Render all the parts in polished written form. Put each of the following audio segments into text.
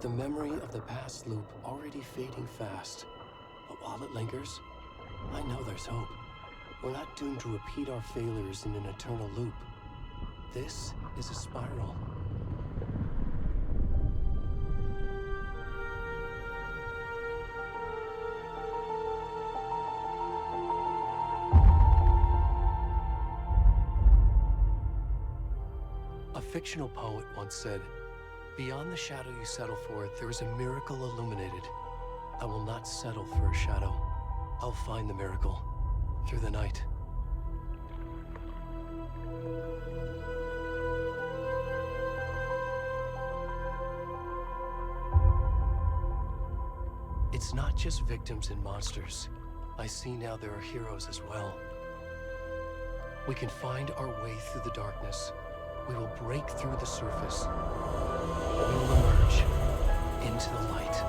the memory of the past loop already fading fast. But while it lingers, I know there's hope. We're not doomed to repeat our failures in an eternal loop. This is a spiral. A fictional poet once said, "Beyond the shadow you settle for, there is a miracle illuminated. I will not settle for a shadow. I'll find the miracle through the night." It's not just victims and monsters. I see now there are heroes as well. We can find our way through the darkness. We will break through the surface. We will emerge into the light.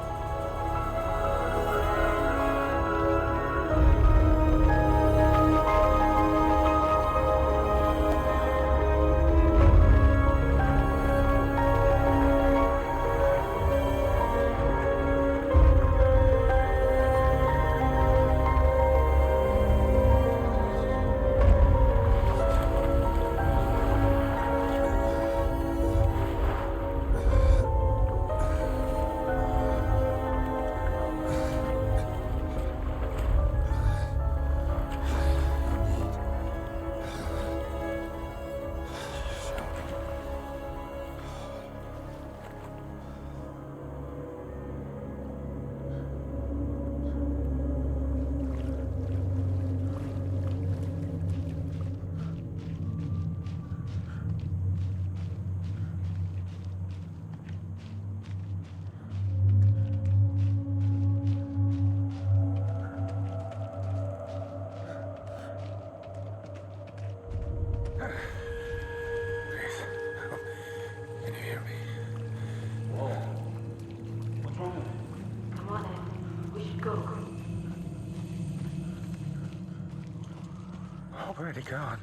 Where'd he gone?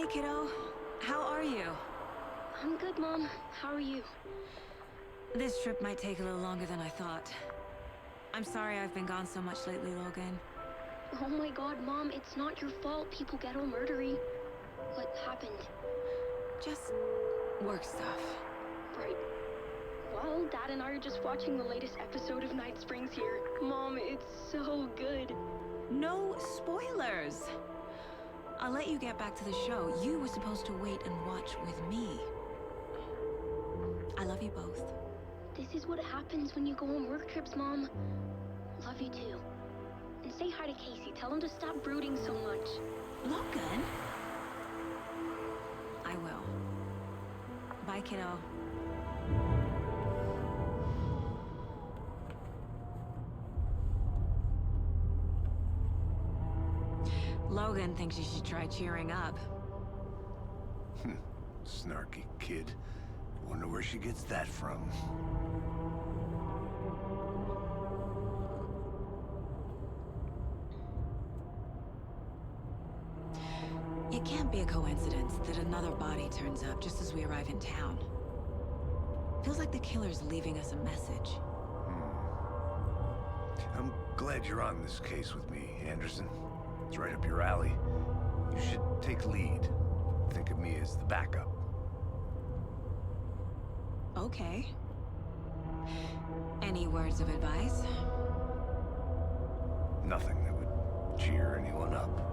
kiddo. How are you? I'm good, Mom. How are you? This trip might take a little longer than I thought. I'm sorry I've been gone so much lately, Logan. Oh my god, Mom, it's not your fault people get all murdery. What happened? Just work stuff. Right. Well, Dad and I are just watching the latest episode of Night Springs here. Mom, it's so good. No spoilers! I'll let you get back to the show. You were supposed to wait and watch with me. I love you both. This is what happens when you go on work trips, Mom. Love you too. And say hi to Casey. Tell him to stop brooding so much. Logan? I will. Bye, kiddo. Logan thinks you should try cheering up. Snarky kid. Wonder where she gets that from. It can't be a coincidence that another body turns up just as we arrive in town. Feels like the killer's leaving us a message. I'm glad you're on this case with me, Anderson. It's right up your alley. You should take lead. Think of me as the backup. Okay. Any words of advice? Nothing that would cheer anyone up.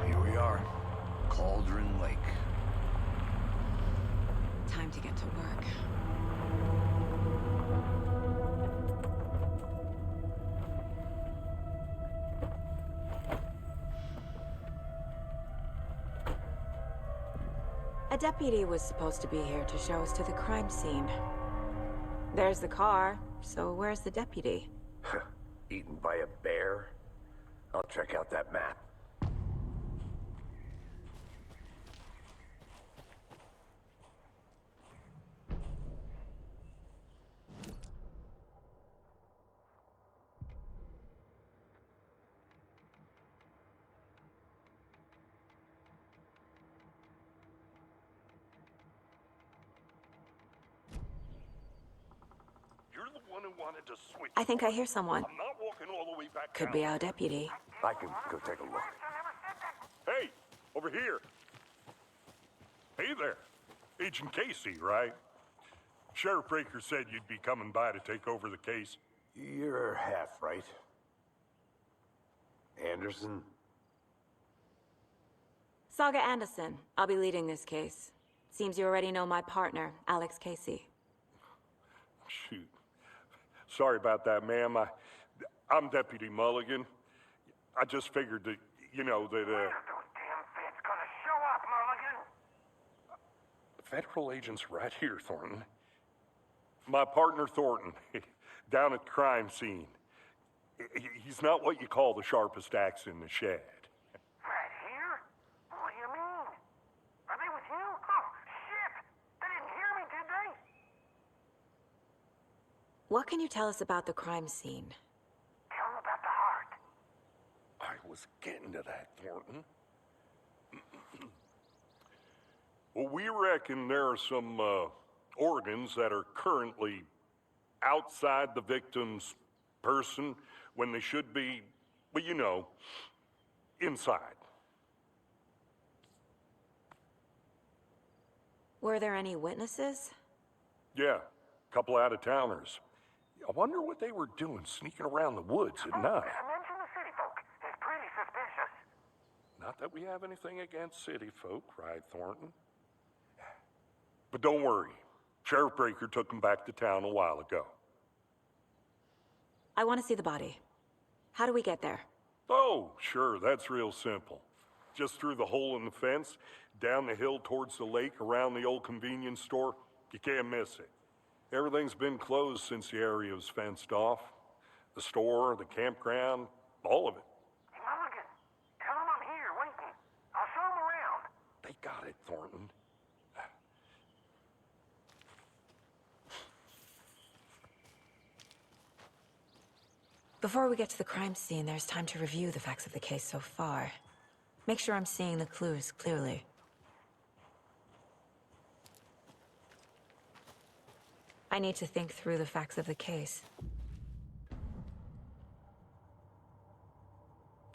Here we are. Cauldron Lake. Time to get to work. A deputy was supposed to be here to show us to the crime scene. There's the car, so where's the deputy? Eaten by a bear? I'll check out that map. You're the one who wanted to switch. I think I hear someone. I'm not walking all the way back Could down. be our deputy. I can go take a look. Hey, over here. Hey there. Agent Casey, right? Sheriff Breaker said you'd be coming by to take over the case. You're half right. Anderson? Saga Anderson. I'll be leading this case. Seems you already know my partner, Alex Casey. Shoot. Sorry about that, ma'am. I'm Deputy Mulligan. I just figured that, you know, that, Those damn feds gonna show up, Mulligan. federal agent's right here, Thornton. My partner, Thornton, down at the crime scene. He's not what you call the sharpest axe in the shed. Right here? What do you mean? Are they with you? Oh, shit! They didn't hear me, did they? What can you tell us about the crime scene? Tell them about the heart. I was getting to that, Thornton. Well, we reckon there are some organs that are currently outside the victim's person when they should be, well, you know, inside. Were there any witnesses? Yeah, a couple out-of-towners. I wonder what they were doing sneaking around the woods at night. Mention the city folk. It's pretty suspicious. Not that we have anything against city folk, right, Thornton? But don't worry. Sheriff Breaker took them back to town a while ago. I want to see the body. How do we get there? Oh, sure, that's real simple. Just through the hole in the fence, down the hill towards the lake, around the old convenience store. You can't miss it. Everything's been closed since the area was fenced off. The store, the campground, all of it. Hey, Mulligan, tell them I'm here waiting. I'll show them around. They got it, Thornton. Before we get to the crime scene, there's time to review the facts of the case so far. Make sure I'm seeing the clues clearly. I need to think through the facts of the case.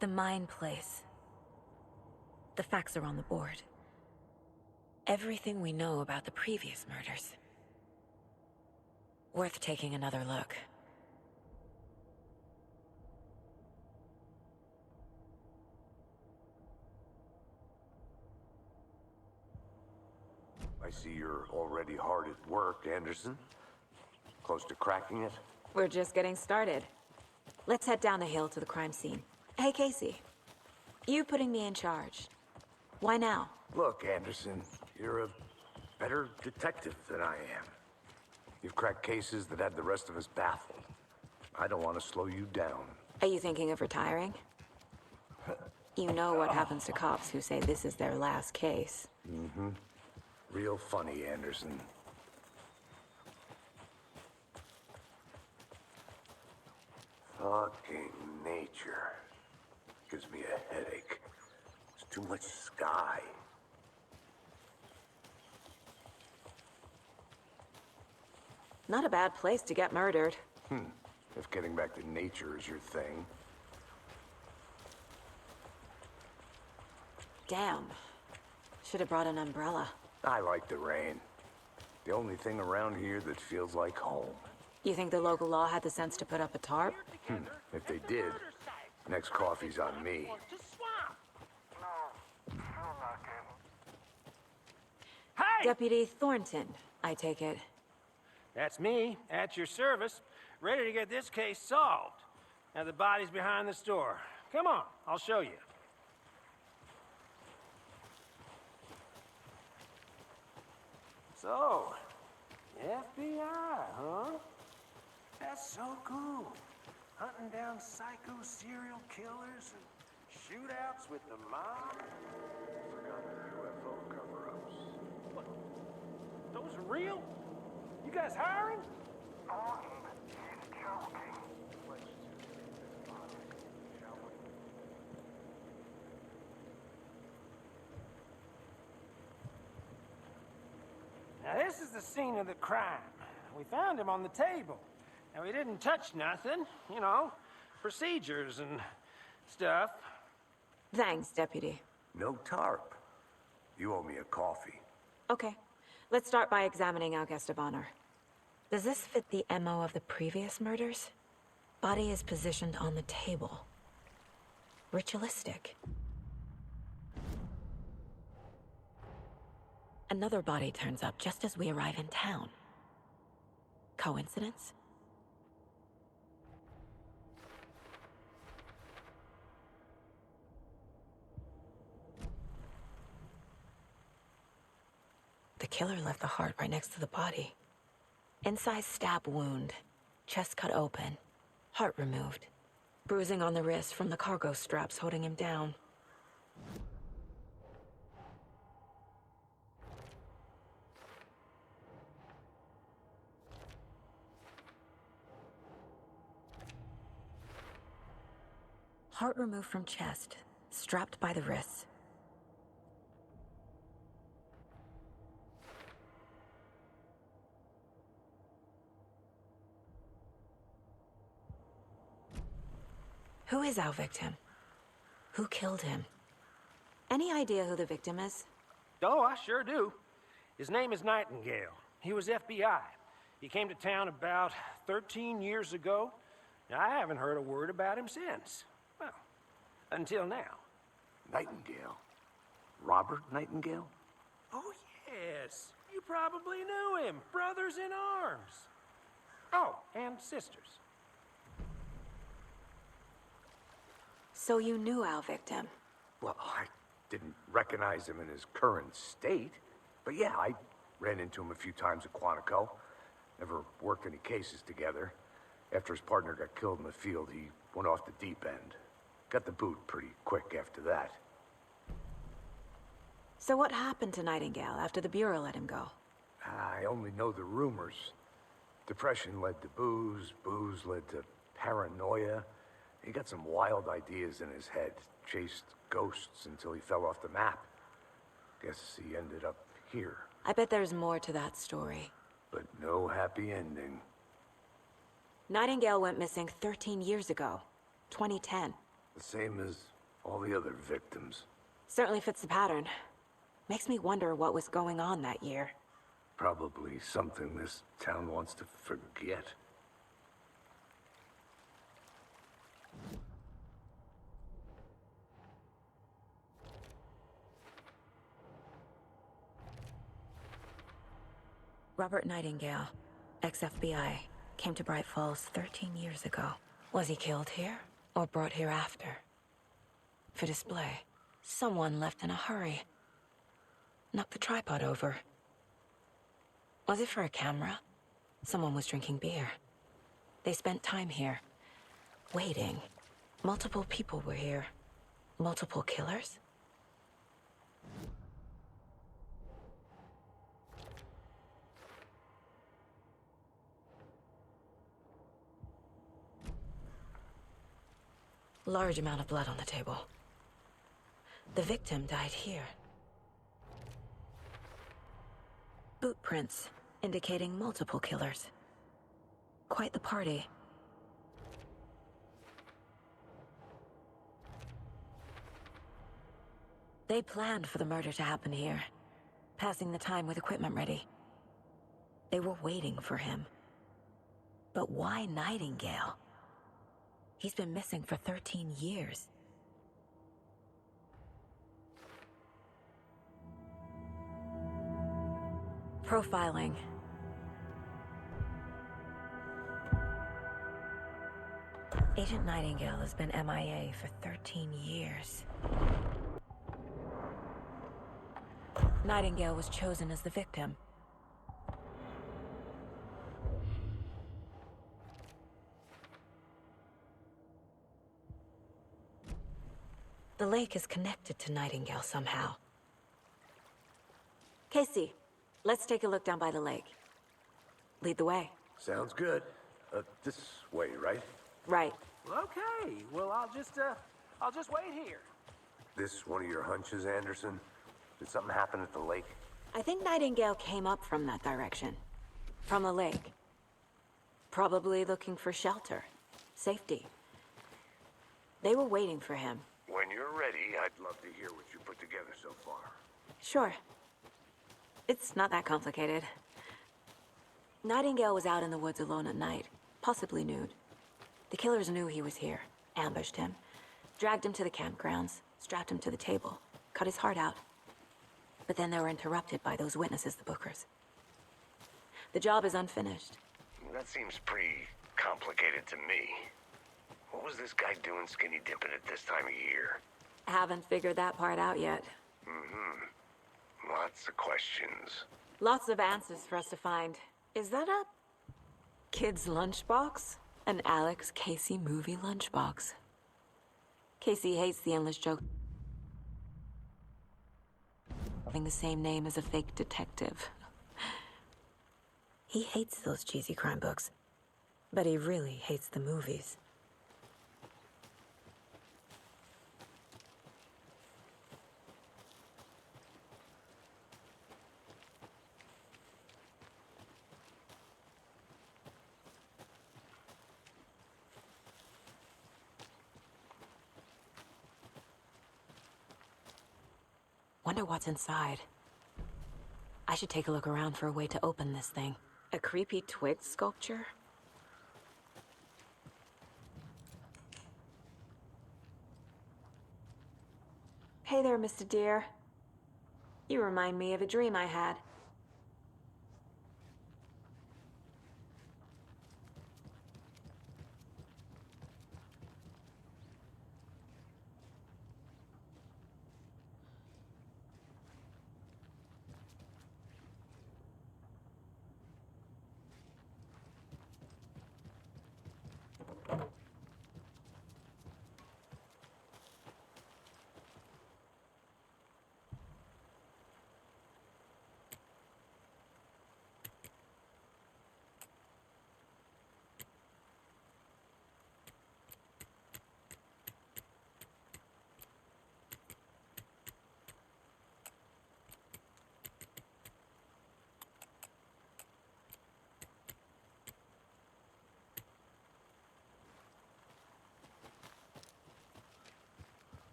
The mine place. The facts are on the board. Everything we know about the previous murders. Worth taking another look. I see you're already hard at work, Anderson. Close to cracking it? We're just getting started. Let's head down the hill to the crime scene. Hey, Casey. You putting me in charge. Why now? Look, Anderson, you're a better detective than I am. You've cracked cases that had the rest of us baffled. I don't want to slow you down. Are you thinking of retiring? You know what happens to cops who say this is their last case. Mm-hmm. Real funny, Anderson. Fucking nature. Gives me a headache. It's too much sky. Not a bad place to get murdered. If getting back to nature is your thing. Damn. Should have brought an umbrella. I like the rain. The only thing around here that feels like home. You think the local law had the sense to put up a tarp? If they did, next coffee's on me. Hey! Deputy Thornton, I take it. That's me, at your service, ready to get this case solved. Now the body's behind the store. Come on, I'll show you. So, FBI, huh? That's so cool. Hunting down psycho serial killers and shootouts with the mob. Forgot the UFO cover-ups. What? Those are real? You guys hiring? He's joking. Now this is the scene of the crime. We found him on the table. And we didn't touch nothing, you know, procedures and stuff. Thanks, Deputy. No tarp. You owe me a coffee. Okay. Let's start by examining our guest of honor. Does this fit the MO of the previous murders? Body is positioned on the table. Ritualistic. Another body turns up just as we arrive in town. Coincidence? The killer left the heart right next to the body. Incised stab wound, chest cut open, heart removed. Bruising on the wrist from the cargo straps holding him down. Heart removed from chest, strapped by the wrists. Who is our victim? Who killed him? Any idea who the victim is? Oh, I sure do. His name is Nightingale. He was FBI. He came to town about 13 years ago. Now, I haven't heard a word about him since. Well, until now. Nightingale? Robert Nightingale? Oh, yes. You probably knew him. Brothers in arms. Oh, and sisters. So you knew our victim? Well, I didn't recognize him in his current state. But yeah, I ran into him a few times at Quantico. Never worked any cases together. After his partner got killed in the field, he went off the deep end. Got the boot pretty quick after that. So what happened to Nightingale after the Bureau let him go? I only know the rumors. Depression led to booze, booze led to paranoia. He got some wild ideas in his head, chased ghosts until he fell off the map. Guess he ended up here, I bet there's more to that story. but no happy ending. Nightingale went missing 13 years ago. 2010. The same as all the other victims. Certainly fits the pattern. Makes me wonder what was going on that year. Probably something this town wants to forget. Robert Nightingale, ex-FBI, came to Bright Falls 13 years ago. Was he killed here, or brought here after? For display. Someone left in a hurry. Knocked the tripod over. Was it for a camera? Someone was drinking beer. They spent time here, waiting. Multiple people were here. Multiple killers? Large amount of blood on the table. The victim died here. Boot prints, indicating multiple killers. Quite the party. They planned for the murder to happen here, passing the time with equipment ready. They were waiting for him. But why Nightingale? He's been missing for 13 years. Profiling. Agent Nightingale has been MIA for 13 years. Nightingale was chosen as the victim. The lake is connected to Nightingale somehow. Casey, let's take a look down by the lake. Lead the way. Sounds good. This way, right? Right. Okay, well, I'll just wait here. This one of your hunches, Anderson? Did something happen at the lake? I think Nightingale came up from that direction. From the lake. Probably looking for shelter. Safety. They were waiting for him. When you're ready, I'd love to hear what you put together so far. Sure. It's not that complicated. Nightingale was out in the woods alone at night, possibly nude. The killers knew he was here, ambushed him, dragged him to the campgrounds, strapped him to the table, cut his heart out. But then they were interrupted by those witnesses, the Bookers. The job is unfinished. That seems pretty complicated to me. What was this guy doing skinny dipping at this time of year? Haven't figured that part out yet. Lots of questions. Lots of answers for us to find. Is that a kid's lunchbox? An Alex Casey movie lunchbox. Casey hates the endless joke. Having the same name as a fake detective. He hates those cheesy crime books. But he really hates the movies. Wonder what's inside. I should take a look around for a way to open this thing. A creepy twig sculpture? Hey there, Mr. Deer. You remind me of a dream I had.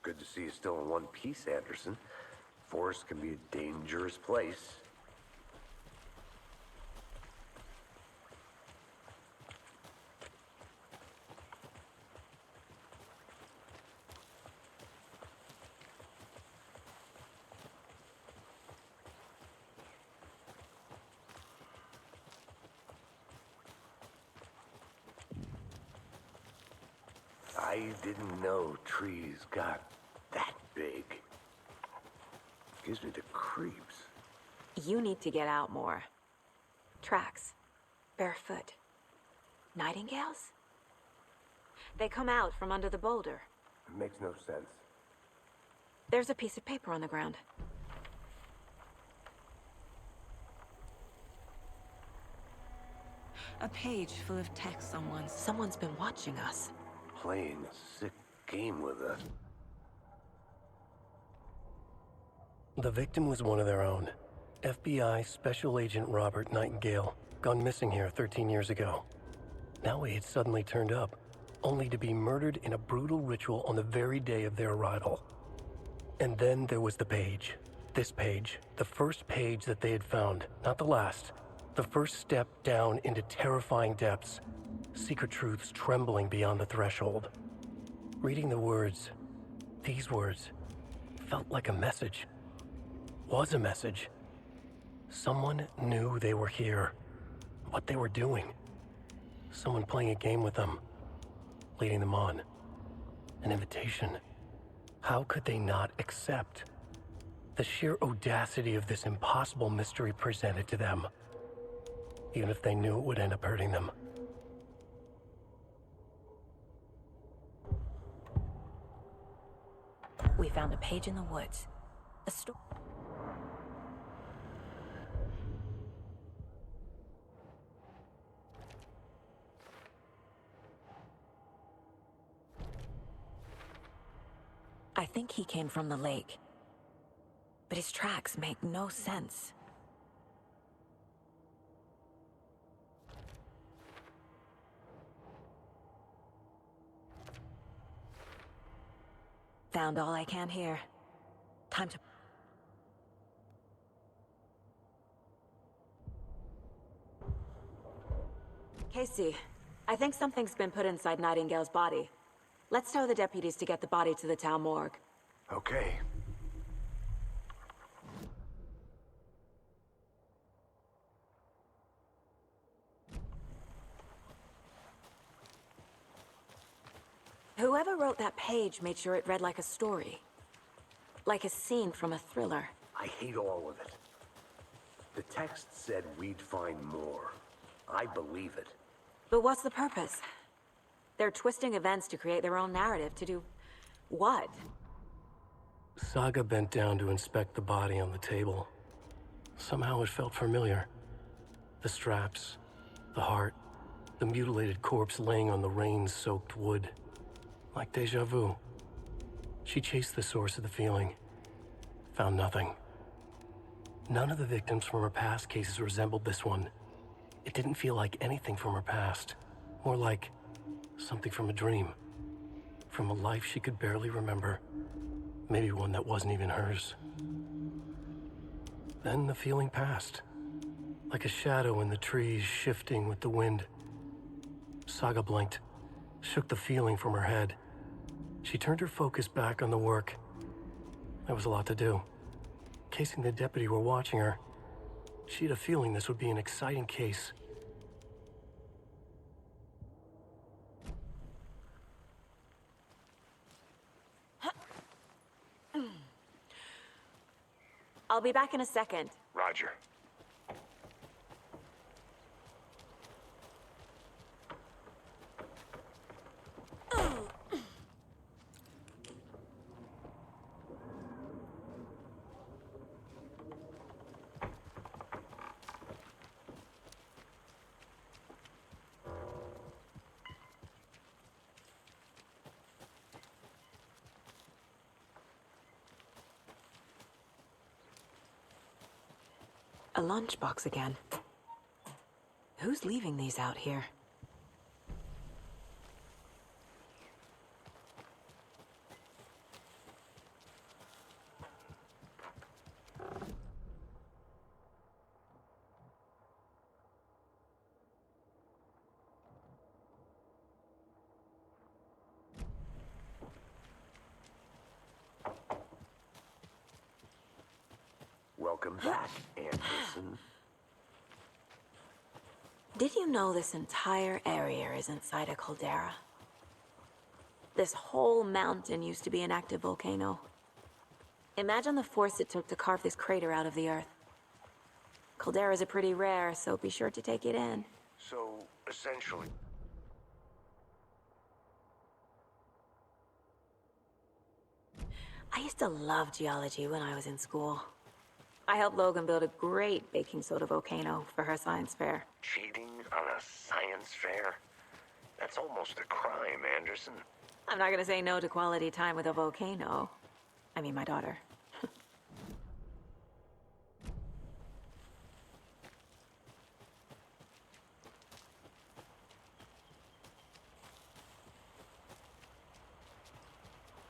Good to see you still in one piece, Anderson. Forest can be a dangerous place. I didn't know trees got that big. Gives me the creeps. You need to get out more. Tracks. Barefoot. Nightingales? They come out from under the boulder. It makes no sense. There's a piece of paper on the ground. A page full of text Someone's been watching us. Playing a sick game with us. The victim was one of their own. FBI Special Agent Robert Nightingale, gone missing here 13 years ago. Now he had suddenly turned up, only to be murdered in a brutal ritual on the very day of their arrival. And then there was the page. This page, the first page that they had found, not the last. The first step down into terrifying depths. Secret truths trembling beyond the threshold. Reading the words, these words, felt like a message. Was a message. Someone knew they were here. What they were doing. Someone playing a game with them. Leading them on. An invitation. How could they not accept? The sheer audacity of this impossible mystery presented to them. Even if they knew it would end up hurting them. We found a page in the woods. A story. I think he came from the lake. But his tracks make no sense. Found all I can here. Time to... Casey, I think something's been put inside Nightingale's body. Let's tell the deputies to get the body to the town morgue. Okay. Whoever wrote that page made sure it read like a story. Like a scene from a thriller. I hate all of it. The text said we'd find more. I believe it. But what's the purpose? They're twisting events to create their own narrative to do... what? Saga bent down to inspect the body on the table. Somehow it felt familiar. The straps, the heart, the mutilated corpse laying on the rain-soaked wood. Like deja vu. She chased the source of the feeling. Found nothing. None of the victims from her past cases resembled this one. It didn't feel like anything from her past. More like something from a dream. From a life she could barely remember. Maybe one that wasn't even hers. Then the feeling passed. Like a shadow in the trees shifting with the wind. Saga blinked, shook the feeling from her head. She turned her focus back on the work. There was a lot to do. Casey and the deputy were watching her. She had a feeling this would be an exciting case. I'll be back in a second. Roger. A lunchbox again. Who's leaving these out here? Welcome back, Anderson. Did you know this entire area is inside a caldera? This whole mountain used to be an active volcano. Imagine the force it took to carve this crater out of the earth. Calderas are pretty rare, so be sure to take it in. So, essentially... I used to love geology when I was in school. I helped Logan build a great baking soda volcano for her science fair. Cheating on a science fair? That's almost a crime, Anderson. I'm not gonna say no to quality time with a volcano. I mean, my daughter.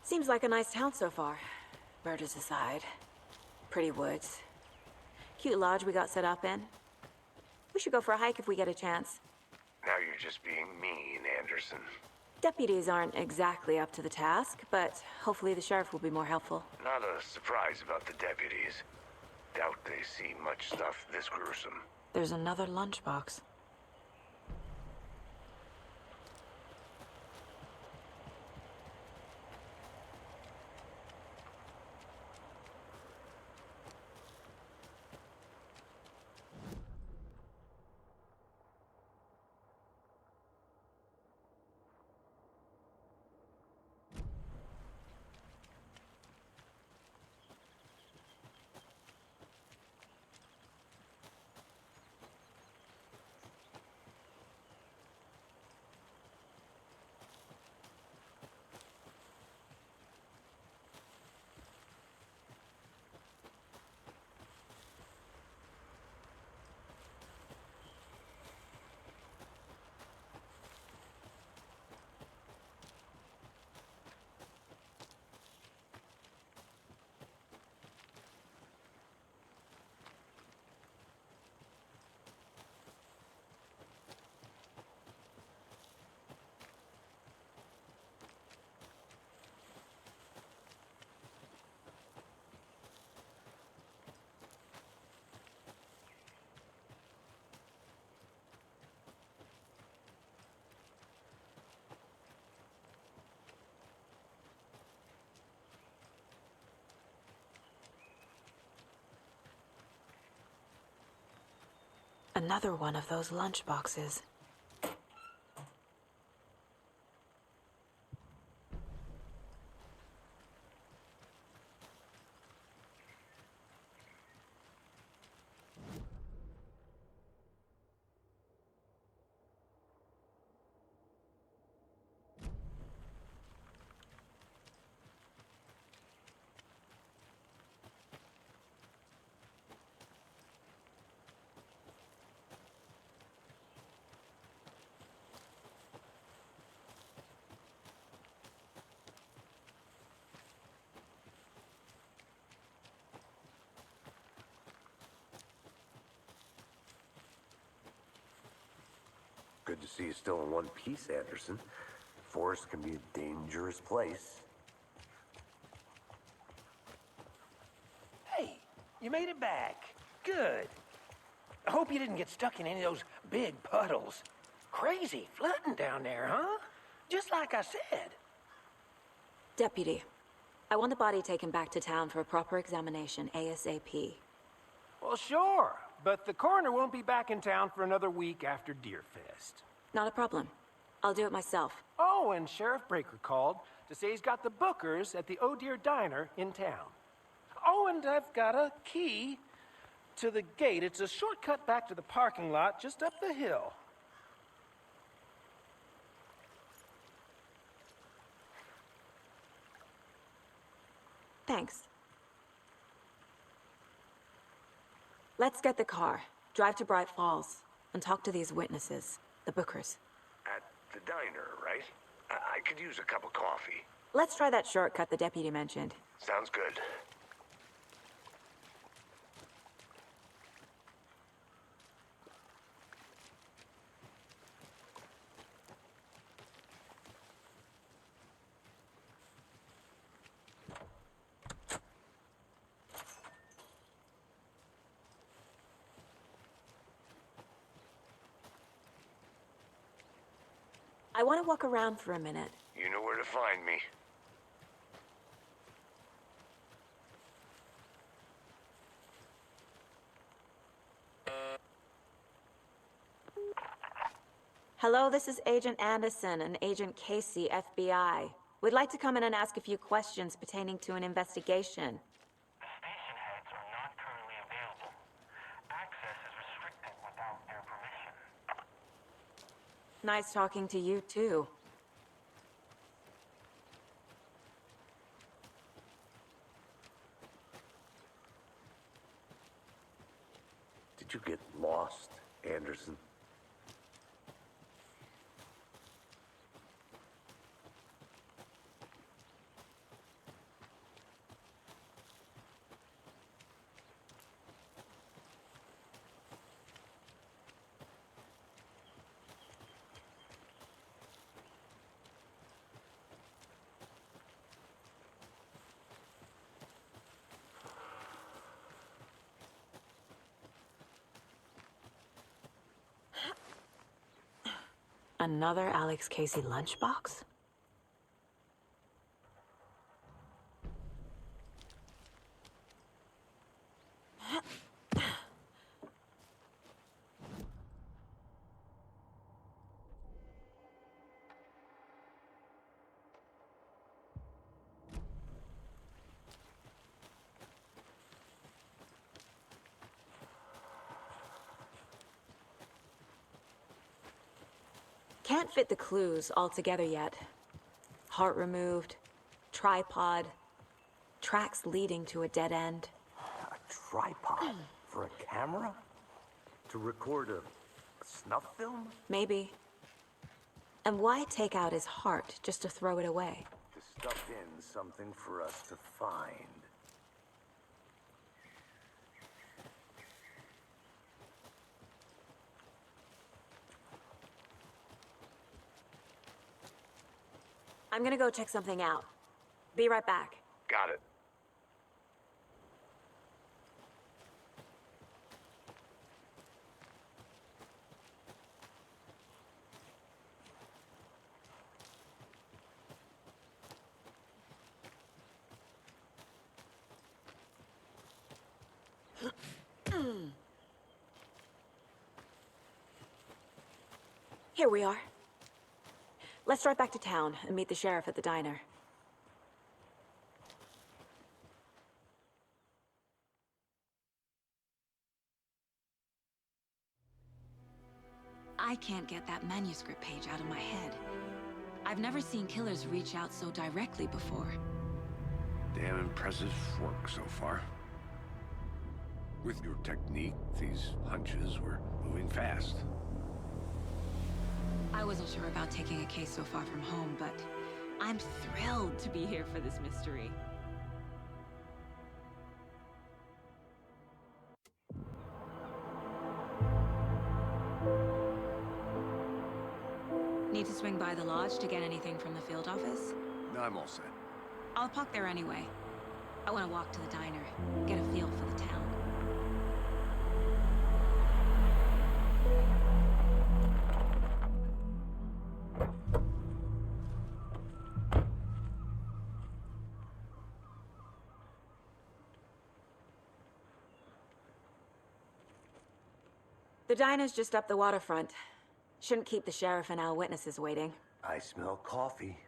Seems like a nice town so far. Murders aside. Pretty woods. Cute lodge we got set up in. We should go for a hike if we get a chance. Now you're just being mean, Anderson. Deputies aren't exactly up to the task, but hopefully the sheriff will be more helpful. Not a surprise about the deputies. Doubt they see much stuff this gruesome. There's another lunchbox. Another one of those lunchboxes. Good to see you still in one piece, Anderson. Forest can be a dangerous place. Hey, you made it back. Good. I hope you didn't get stuck in any of those big puddles. Crazy flooding down there, huh? Just like I said. Deputy, I want the body taken back to town for a proper examination ASAP. Well, sure. But the coroner won't be back in town for another week after Deerfest. Not a problem. I'll do it myself. Oh, and Sheriff Breaker called to say he's got the Bookers at the Oh Deer Diner in town. Oh, and I've got a key to the gate. It's a shortcut back to the parking lot just up the hill. Thanks. Let's get the car, drive to Bright Falls, and talk to these witnesses, the Bookers. At the diner, right? I could use a cup of coffee. Let's try that shortcut the deputy mentioned. Sounds good. I want to walk around for a minute. You know where to find me. Hello, this is Agent Anderson and Agent Casey, FBI. We'd like to come in and ask a few questions pertaining to an investigation. The station heads are not currently available. Access is restricted without their permission. Nice talking to you, too. Did you get lost, Anderson? Another Alex Casey lunchbox? Can't fit the clues all together yet. Heart removed, tripod, tracks leading to a dead end. A tripod for a camera? To record a snuff film? Maybe. And why take out his heart just to throw it away? To stuff in something for us to find. I'm gonna go check something out. Be right back. Got it. Here we are. Let's drive back to town and meet the sheriff at the diner. I can't get that manuscript page out of my head. I've never seen killers reach out so directly before. Damn impressive work so far. With your technique, these hunches were moving fast. I wasn't sure about taking a case so far from home, but I'm thrilled to be here for this mystery. Need to swing by the lodge to get anything from the field office? No, I'm all set. I'll park there anyway. I want to walk to the diner, get a feel for the town. The diner's just up the waterfront. Shouldn't keep the sheriff and our witnesses waiting. I smell coffee.